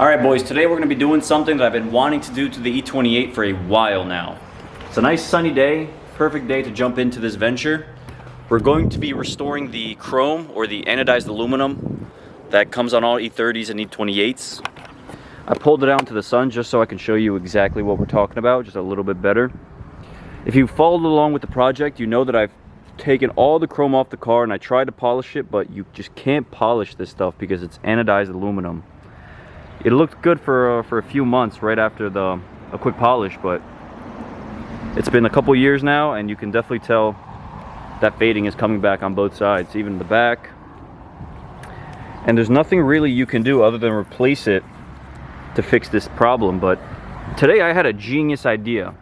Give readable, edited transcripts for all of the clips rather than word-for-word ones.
Alright boys, today we're going to be doing something that I've been wanting to do to the E28 for a while now. It's a nice sunny day, perfect day to jump into this venture. We're going to be restoring the chrome or the anodized aluminum that comes on all E30s and E28s. I pulled it out into the sun just so I can show you exactly what we're talking about, just a little bit better. If you followed along with the project, you know that I've taken all the chrome off the car and I tried to polish it, but you just can't polish this stuff because it's anodized aluminum. It looked good for a few months right after a quick polish, but it's been a couple years now and you can definitely tell that fading is coming back on both sides, even the back. And there's nothing really you can do other than replace it to fix this problem. But today I had a genius idea.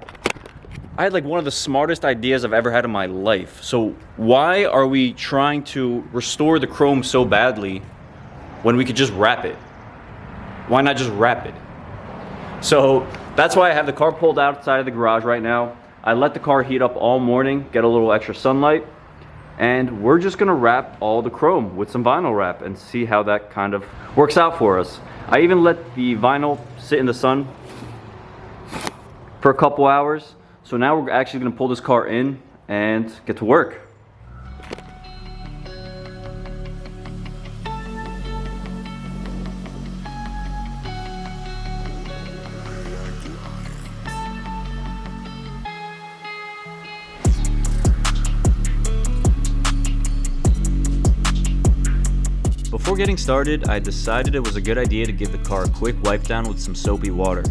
I had like one of the smartest ideas I've ever had in my life. So why are we trying to restore the chrome so badly when we could just wrap it? Why not just wrap it? So that's why I have the car pulled outside of the garage right now. I let the car heat up all morning, get a little extra sunlight, and we're just gonna wrap all the chrome with some vinyl wrap and see how that kind of works out for us. I even let the vinyl sit in the sun for a couple hours. So now we're actually gonna pull this car in and get to work. Before getting started, I decided it was a good idea to give the car a quick wipe down with some soapy water.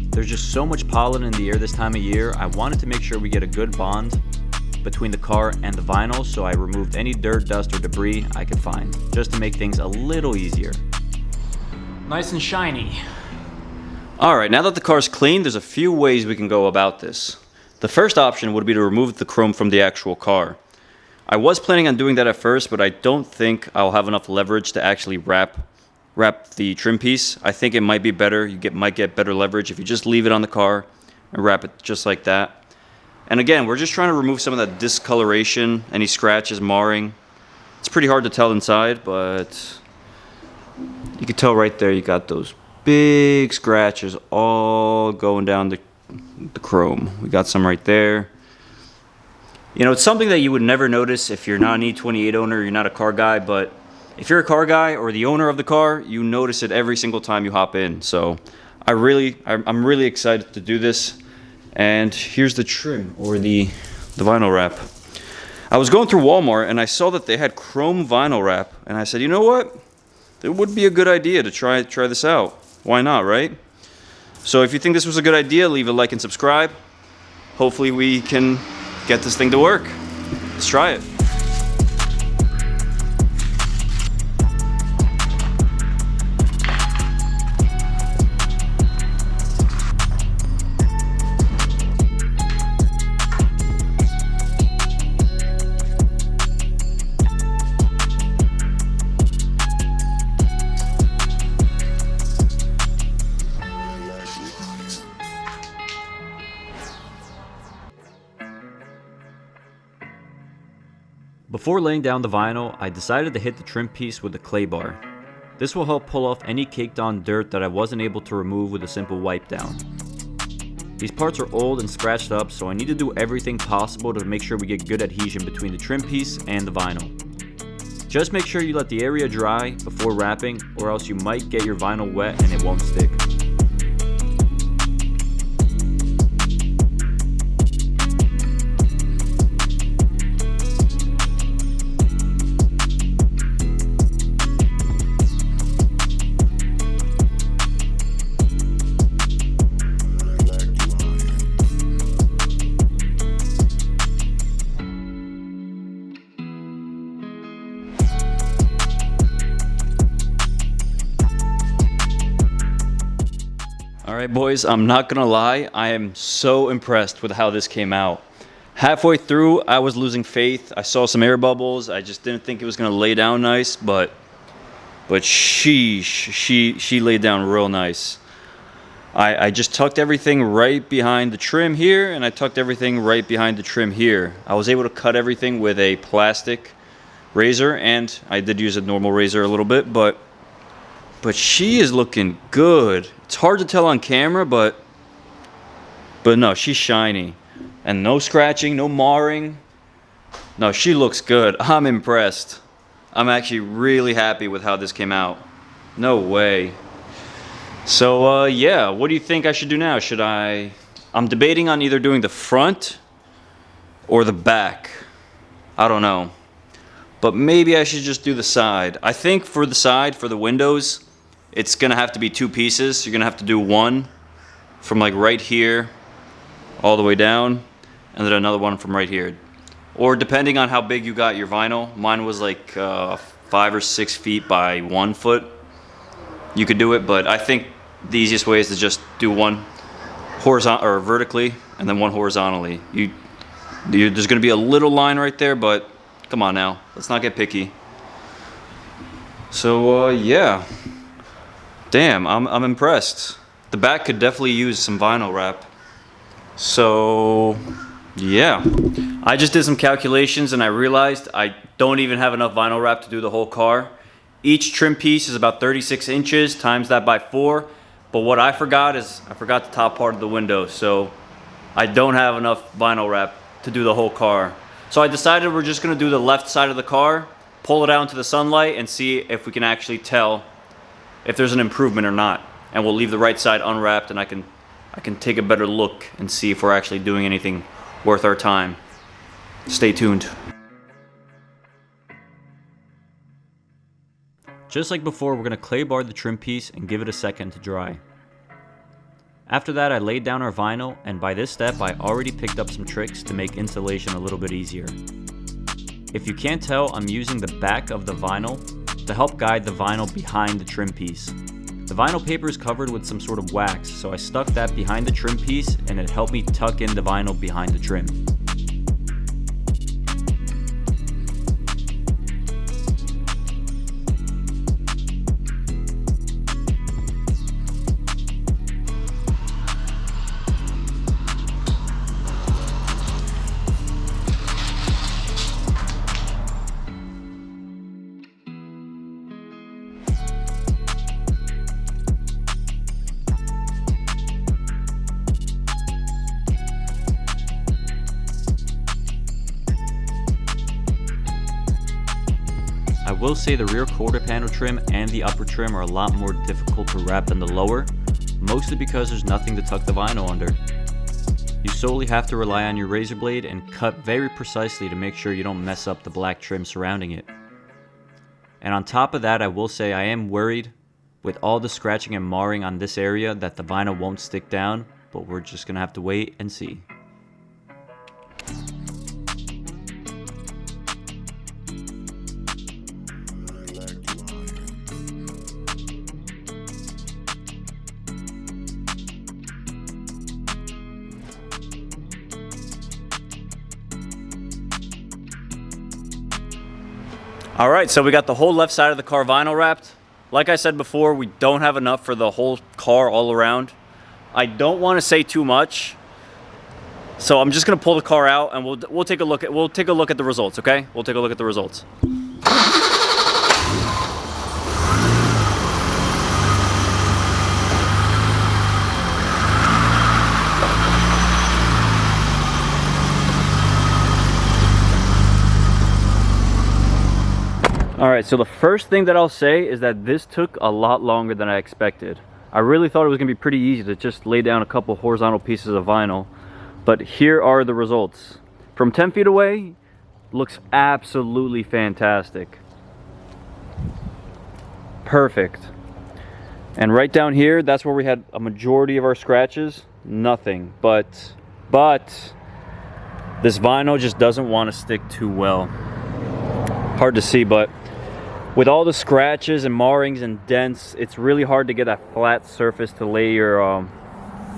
There's just so much pollen in the air this time of year, I wanted to make sure we get a good bond between the car and the vinyl, so I removed any dirt, dust, or debris I could find, just to make things a little easier. Nice and shiny. Alright, now that the car's clean, there's a few ways we can go about this. The first option would be to remove the chrome from the actual car. I was planning on doing that at first, but I don't think I'll have enough leverage to actually wrap the trim piece. I think it might be better, might get better leverage if you just leave it on the car and wrap it just like that. And again, we're just trying to remove some of that discoloration, any scratches, marring. It's pretty hard to tell inside, but you can tell right there you got those big scratches all going down the chrome. We got some right there. You know, it's something that you would never notice if you're not an E28 owner, you're not a car guy, but if you're a car guy or the owner of the car, you notice it every single time you hop in. So I'm really excited to do this. And here's the trim or the vinyl wrap. I was going through Walmart and I saw that they had chrome vinyl wrap, and I said, you know what? It would be a good idea to try this out. Why not, right? So if you think this was a good idea, leave a like and subscribe. Hopefully we can get this thing to work. Let's try it. Before laying down the vinyl, I decided to hit the trim piece with a clay bar. This will help pull off any caked on dirt that I wasn't able to remove with a simple wipe down. These parts are old and scratched up, so I need to do everything possible to make sure we get good adhesion between the trim piece and the vinyl. Just make sure you let the area dry before wrapping, or else you might get your vinyl wet and it won't stick. Alright boys, I'm not gonna lie, I am so impressed with how this came out. Halfway through, I was losing faith. I saw some air bubbles. I just didn't think it was gonna lay down nice, but she laid down real nice. I just tucked everything right behind the trim here, and I tucked everything right behind the trim here. I was able to cut everything with a plastic razor, and I did use a normal razor a little bit, but But she is looking good. It's hard to tell on camera, but no, she's shiny. And no scratching, no marring. No, she looks good. I'm impressed. I'm actually really happy with how this came out. No way. So, yeah, what do you think I should do now? I'm debating on either doing the front or the back. I don't know. But maybe I should just do the side. I think for the side, for the windows, it's gonna have to be two pieces. You're gonna have to do one from like right here all the way down, and then another one from right here. Or depending on how big you got your vinyl, mine was like 5 or 6 feet by 1 foot. You could do it, but I think the easiest way is to just do one horizontal or vertically, and then one horizontally. There's gonna be a little line right there, but come on now, let's not get picky. So yeah, damn, I'm impressed. The back could definitely use some vinyl wrap. So yeah, I just did some calculations and I realized I don't even have enough vinyl wrap to do the whole car. Each trim piece is about 36 inches, times that by 4. But what I forgot is I forgot the top part of the window, so I don't have enough vinyl wrap to do the whole car. So I decided we're just gonna do the left side of the car, pull it out into the sunlight, and see if we can actually tell if there's an improvement or not. And we'll leave the right side unwrapped, and I can take a better look and see if we're actually doing anything worth our time. Stay tuned. Just like before, we're gonna clay bar the trim piece and give it a second to dry. After that, I laid down our vinyl, and by this step, I already picked up some tricks to make installation a little bit easier. If you can't tell, I'm using the back of the vinyl to help guide the vinyl behind the trim piece. The vinyl paper is covered with some sort of wax, so I stuck that behind the trim piece and it helped me tuck in the vinyl behind the trim. I will say the rear quarter panel trim and the upper trim are a lot more difficult to wrap than the lower, mostly because there's nothing to tuck the vinyl under. You solely have to rely on your razor blade and cut very precisely to make sure you don't mess up the black trim surrounding it. And on top of that, I will say I am worried with all the scratching and marring on this area that the vinyl won't stick down, but we're just gonna have to wait and see. All right, so we got the whole left side of the car vinyl wrapped. Like I said before, we don't have enough for the whole car all around. I don't want to say too much, so I'm just gonna pull the car out and we'll take a look at the results. Okay, we'll take a look at the results. All right, so the first thing that I'll say is that this took a lot longer than I expected. I really thought it was gonna be pretty easy to just lay down a couple horizontal pieces of vinyl, but here are the results. From 10 feet away, looks absolutely fantastic. Perfect. And right down here, that's where we had a majority of our scratches. Nothing, but this vinyl just doesn't want to stick too well. Hard to see, but with all the scratches and marrings and dents, it's really hard to get that flat surface to lay your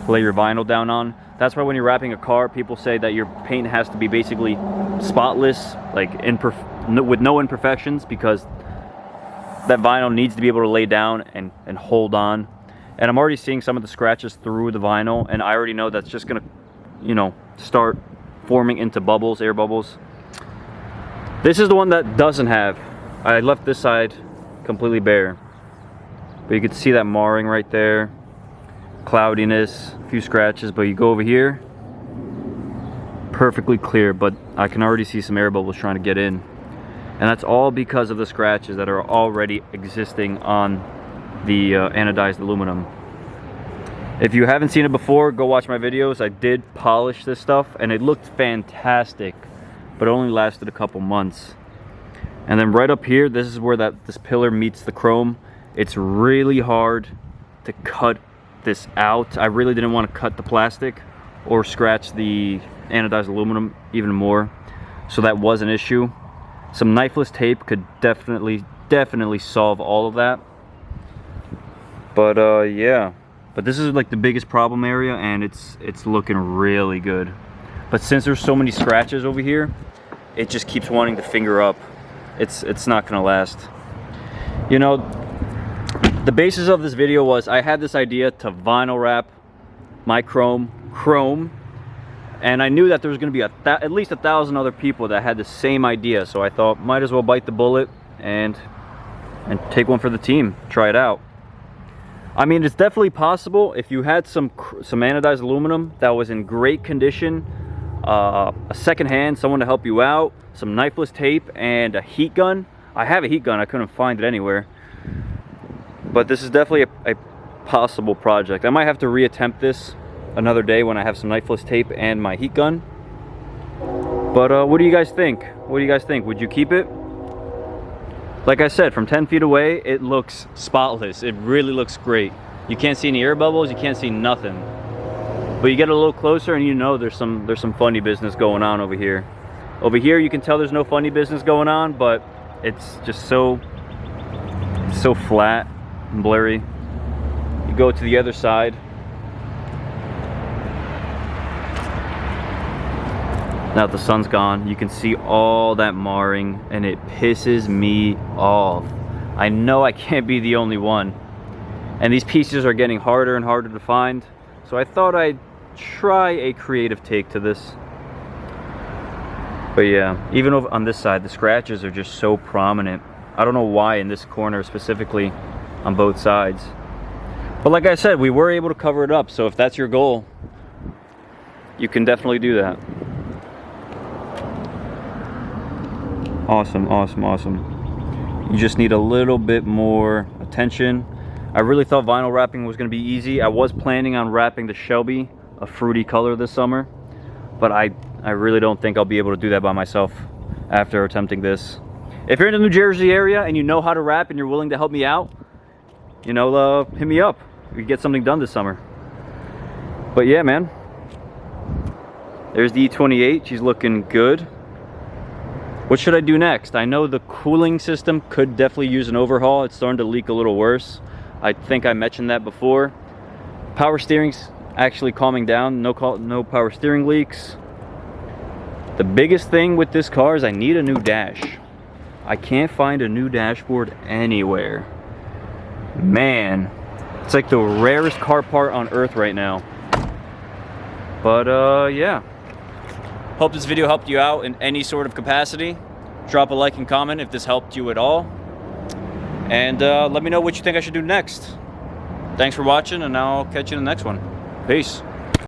vinyl down on. That's why when you're wrapping a car, people say that your paint has to be basically spotless, like with no imperfections, because that vinyl needs to be able to lay down and hold on. And I'm already seeing some of the scratches through the vinyl, and I already know that's just gonna, you know, start forming into bubbles, air bubbles. This is the one that doesn't have. I left this side completely bare. But you can see that marring right there. Cloudiness, a few scratches, but you go over here, perfectly clear, but I can already see some air bubbles trying to get in. And that's all because of the scratches that are already existing on the anodized aluminum. If you haven't seen it before, go watch my videos. I did polish this stuff and it looked fantastic, but it only lasted a couple months. And then right up here, this is where this pillar meets the chrome. It's really hard to cut this out. I really didn't want to cut the plastic or scratch the anodized aluminum even more, so that was an issue. Some knifeless tape could definitely solve all of that. But yeah, but this is like the biggest problem area, and it's looking really good. But since there's so many scratches over here, it just keeps wanting to finger up. It's not gonna last. You know, the basis of this video was I had this idea to vinyl wrap my chrome, and I knew that there was going to be at least 1,000 other people that had the same idea. So I thought, might as well bite the bullet and take one for the team, try it out. I mean, it's definitely possible if you had some anodized aluminum that was in great condition, a second hand, someone to help you out, some knifeless tape, and a heat gun. I have a heat gun, I couldn't find it anywhere. But this is definitely a possible project. I might have to reattempt this another day when I have some knifeless tape and my heat gun. But what do you guys think? What do you guys think? Would you keep it? Like I said, from 10 feet away, it looks spotless. It really looks great. You can't see any air bubbles, you can't see nothing. But you get a little closer and you know there's some funny business going on over here. Over here you can tell there's no funny business going on, but it's just so flat and blurry. You go to the other side. Now that the sun's gone, you can see all that marring, and it pisses me off. I know I can't be the only one. And these pieces are getting harder and harder to find, so I thought I'd try a creative take to this. But yeah, even over on this side, the scratches are just so prominent. I don't know why in this corner specifically on both sides. But like I said, we were able to cover it up, so if that's your goal, you can definitely do that. Awesome, awesome, awesome. You just need a little bit more attention. I really thought vinyl wrapping was going to be easy. I was planning on wrapping the Shelby a fruity color this summer, but I really don't think I'll be able to do that by myself after attempting this. If you're in the New Jersey area and you know how to wrap and you're willing to help me out, you know, hit me up. We can get something done this summer. But yeah, man. There's the E28. She's looking good. What should I do next? I know the cooling system could definitely use an overhaul. It's starting to leak a little worse. I think I mentioned that before. Power steering's actually calming down. No power steering leaks. The biggest thing with this car is I need a new dash. I can't find a new dashboard anywhere. Man, it's like the rarest car part on earth right now. But yeah. Hope this video helped you out in any sort of capacity. Drop a like and comment if this helped you at all. And let me know what you think I should do next. Thanks for watching, and I'll catch you in the next one. Peace.